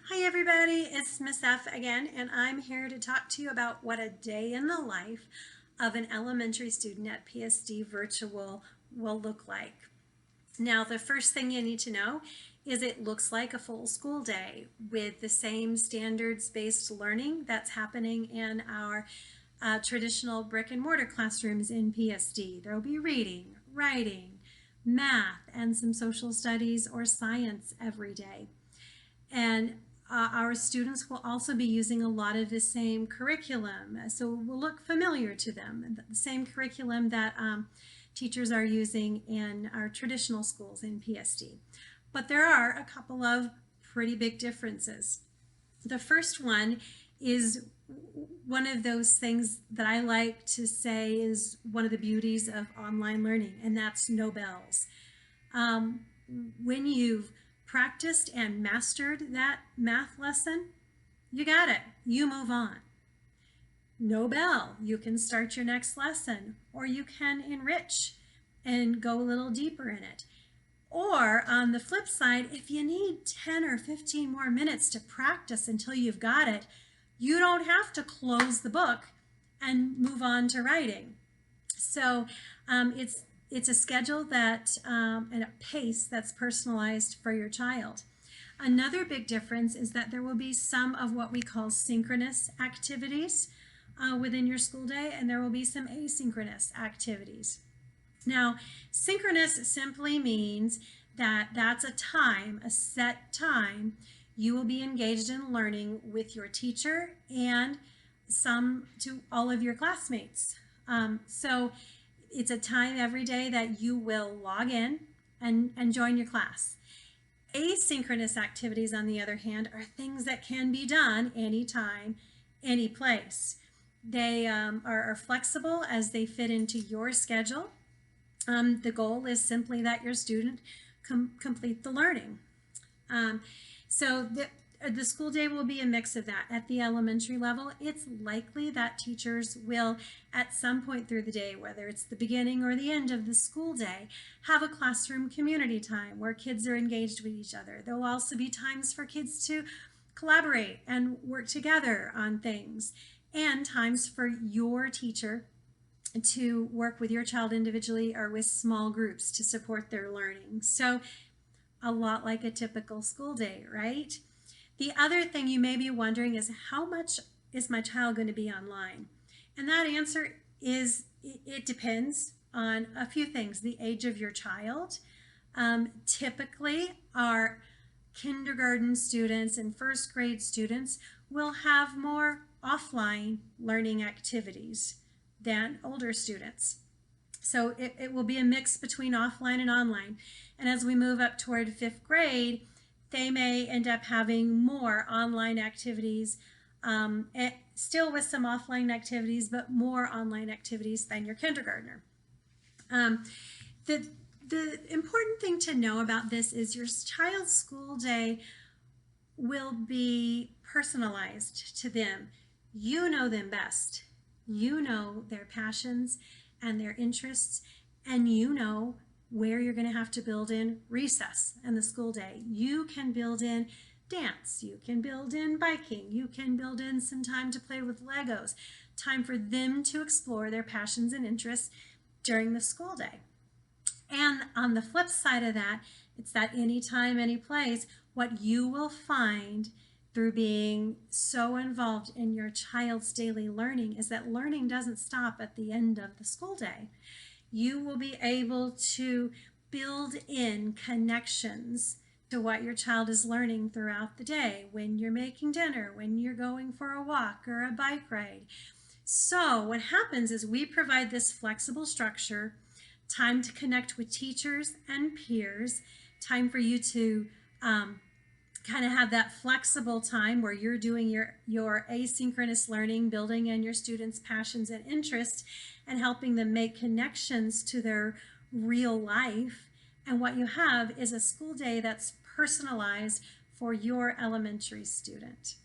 Hi everybody, it's Miss F again, and I'm here to talk to you about what a day in the life of an elementary student at PSD Virtual will look like. Now, the first thing you need to know is it looks like a full school day with the same standards-based learning that's happening in our traditional brick and mortar classrooms in PSD. There will be reading, writing, math, and some social studies or science every day. And our students will also be using a lot of the same curriculum, so it will look familiar to them, the same curriculum that teachers are using in our traditional schools in PSD. But there are a couple of pretty big differences. The first one is one of those things that I like to say is one of the beauties of online learning, and that's no bells. When you've practiced and mastered that math lesson, you got it. You move on. No bell. You can start your next lesson, or you can enrich and go a little deeper in it. Or on the flip side, if you need 10 or 15 more minutes to practice until you've got it, you don't have to close the book and move on to writing. So it's a schedule that and a pace that's personalized for your child. Another big difference is that there will be some of what we call synchronous activities within your school day, and there will be some asynchronous activities. Now, synchronous simply means that that's a time, a set time, you will be engaged in learning with your teacher and some to all of your classmates. So it's a time every day that you will log in and join your class. Asynchronous activities, on the other hand, are things that can be done anytime, any place. They are flexible as they fit into your schedule. The goal is simply that your student complete the learning. So the school day will be a mix of that. At the elementary level, it's likely that teachers will, at some point through the day, whether it's the beginning or the end of the school day, have a classroom community time where kids are engaged with each other. There will also be times for kids to collaborate and work together on things, and times for your teacher to work with your child individually or with small groups to support their learning. So a lot like a typical school day, right? The other thing you may be wondering is, how much is my child going to be online? And that answer is, it depends on a few things. The age of your child. Typically, our kindergarten students and first grade students will have more offline learning activities than older students. So it will be a mix between offline and online. And as we move up toward fifth grade, they may end up having more online activities, still with some offline activities, but more online activities than your kindergartner. The important thing to know about this is your child's school day will be personalized to them. You know them best. You know their passions and their interests, and you know where you're going to have to build in recess and the school day. You can build in dance, you can build in biking, you can build in some time to play with Legos, time for them to explore their passions and interests during the school day. And on the flip side of that, it's that anytime, any place. What you will find through being so involved in your child's daily learning is that learning doesn't stop at the end of the school day. You will be able to build in connections to what your child is learning throughout the day, when you're making dinner, when you're going for a walk or a bike ride. So what happens is we provide this flexible structure, time to connect with teachers and peers, time for you to kind of have that flexible time where you're doing your asynchronous learning, building in your students' passions and interests, and helping them make connections to their real life. And what you have is a school day that's personalized for your elementary student.